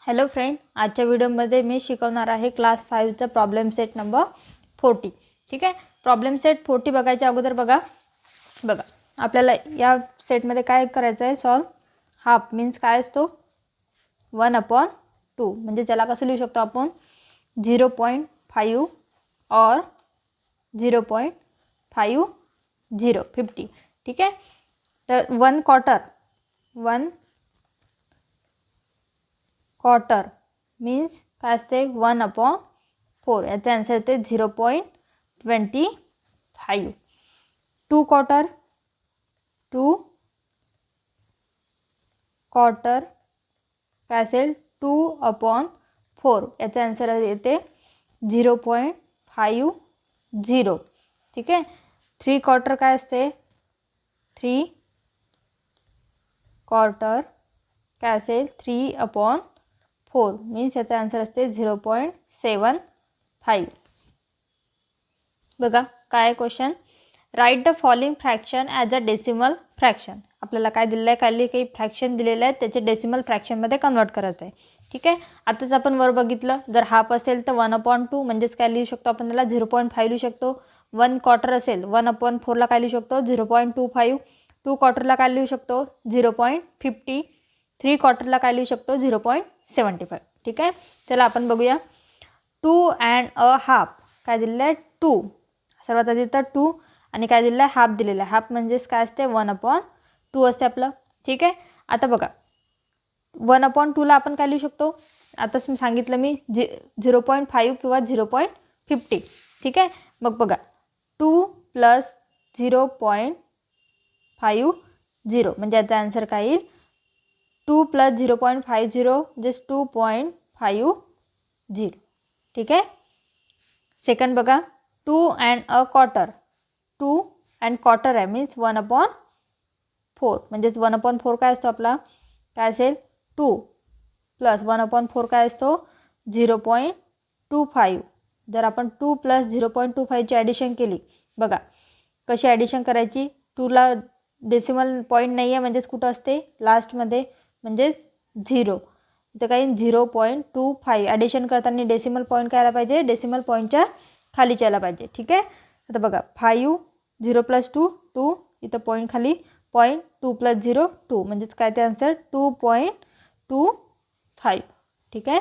Hello friend, आजच्या व्हिडिओमध्ये मी शिकवणार आहे क्लास 5चा प्रॉब्लेम सेट नंबर 40. ठीक आहे. प्रॉब्लेम सेट 40 बघायच्या अगोदर बघा आपल्याला या सेटमध्ये काय करायचं आहे, सॉल्व. हाफ मीन्स काय असतो 1/2, म्हणजे त्याला कसं लिहू शकतो आपण 0.5 और 0.50. ठीक आहे. तर 1 क्वार्टर मीन्स काय असते 1/4. याचा आन्सर येते 0.25. 2 क्वार्टर काय असेल 2/4. याचा आन्सर येते 0.50. ठीक आहे. 3 क्वार्टर काय असते 3 क्वार्टर काय असेल 3/4 मीन्स याचा आन्सर असते 0.75. बघा काय question, write the following fraction as a decimal fraction. आपल्याला काय दिलेलं आहे, खाली काही फ्रॅक्शन दिलेलं आहे, त्याचे डेसिमल फ्रॅक्शनमध्ये कन्वर्ट करायचं आहे. ठीक आहे. आताच आपण वर बघितलं, जर हाफ असेल तर 1/2 म्हणजेच काय लिहू शकतो आपण त्याला 0.5 लिहू शकतो. 1 क्वार्टर असेल 1/4ला काय लिहू शकतो 0.25. 2 क्वार्टरला काय लिहू शकतो 0.50. 3 क्वार्टरला काय लिहू शकतो 0.75. ठीक आहे. चला आपण बघूया. 2 अँड अ हाफ काय दिलेलं आहे 2. सर्वात आधी तर 2 आणि काय दिलेलं आहे हाफ दिलेलं आहे. हाफ म्हणजेच काय असते 1/2 असते आपलं. ठीक आहे. आता बघा 1/2ला आपण काय लिहू शकतो, आताच मी सांगितलं 0.5 किंवा 0.50. ठीक आहे. मग बघा 2 + 0.50 म्हणजे याचा आन्सर काय येईल 2 + 0.50 जस्ट 2.50. ठीक आहे. सेकंड बघा 2 and a quarter. 2 and quarter आहे मीन्स 1/4 म्हणजेच 1/4 काय असतो आपला काय असेल 2 + 1/4 काय असतो 0.25. जर आपण 2 + 0.25ची ॲडिशन केली, बघा कशी ॲडिशन करायची. 2ला डेसिमल पॉईंट नाही आहे म्हणजेच कुठं असते लास्टमध्ये म्हणजेच 0. इथं काही 0.25 ॲडिशन करताना डेसिमल पॉईंट काय आला पाहिजे, डेसिमल पॉईंटच्या खालीच यायला पाहिजे. ठीक आहे. आता बघा 5 0 + 2 2 इथं पॉईंट खाली पॉईंट 2 + 0 2 म्हणजेच काय ते आन्सर 2.25. ठीक आहे.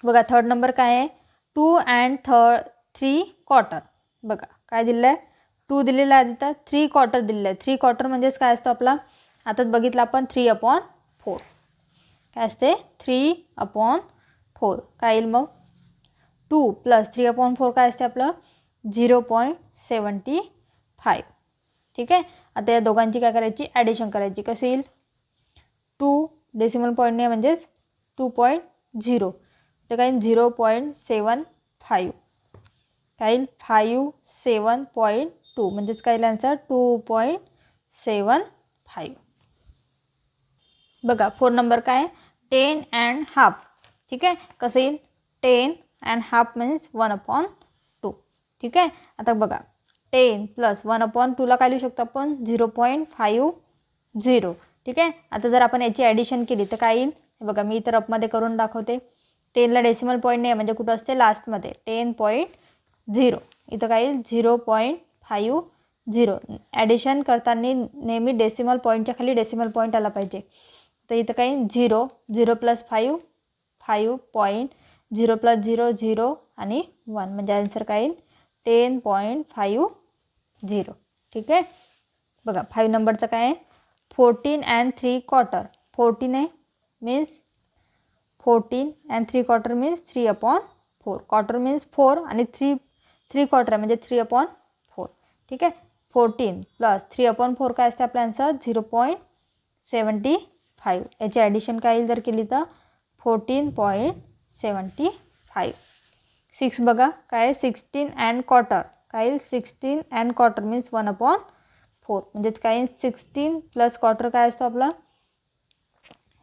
बघा थर्ड नंबर काय आहे 2 अँड 3 क्वार्टर. बघा काय दिलेलं आहे 2 दिलेला आहे, तिथं 3 क्वार्टर दिलेलं आहे. 3 क्वार्टर म्हणजेच काय असतो आपला आताच बघितलं आपण 3/4 काय असते 3/4. काय येईल मग 2 + 3/4 काय असते आपलं 0.75. ठीक आहे. आता या दोघांची काय करायची ॲडिशन करायची. कशी येईल 2 डेसिमल पॉईंट नाही म्हणजेच 2.0 तर काय 0.75 काय येईल 57.2 म्हणजेच काय येईल आन्सर 2.75. बघा 4 नंबर काय 10 अँड हाफ. ठीक आहे. कसं येईल 10 अँड हाफ मीन्स 1/2. ठीक आहे. आता बघा 10 + 1/2ला काय लिहू शकतो आपण 0.50. ठीक आहे. आता जर आपण याची ॲडिशन केली तर काय येईल, बघा मी इतर रफमध्ये करून दाखवते. 10ला डेसिमल पॉईंट नाही म्हणजे कुठं असते लास्टमध्ये 10.0. इथं काय येईल 0.50. ॲडिशन करताना नेहमी डेसिमल पॉईंटच्या खाली डेसिमल पॉईंट आला पाहिजे. तर इथं काही 0 0 + 5 5.0 + 0 0 आणि 1 म्हणजे आन्सर काय येईल 10.50. ठीक आहे. बघा 5 नंबरचं काय आहे 14 अँड 3 क्वार्टर. 14 आहे means 14 and 3 quarter means 3/4. Quarter means 4 आणि 3 क्वार्टर म्हणजे 3/4. ठीक आहे. 14 + 3/4 काय असते आपला आन्सर 0.75. याची ॲडिशन काय येईल जर केली तर 14.75. 6 बघा काय 16 अँड क्वार्टर. काय येईल 16 अँड क्वार्टर मीन्स 1/4 म्हणजेच काय 16 + क्वार्टर काय असतो आपला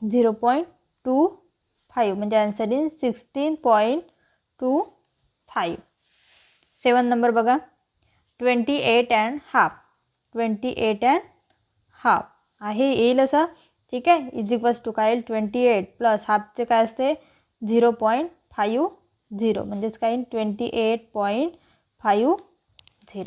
0.25 म्हणजे आन्सर येईल 16.25. 7 नंबर बघा 28 अँड हाफ. 28 अँड हाफ आहे येईल असं ठीक आहे, इज इक्वल्स टू काय येईल 28 प्लस हाफचे काय असते 0.50 म्हणजेच काय 28.50.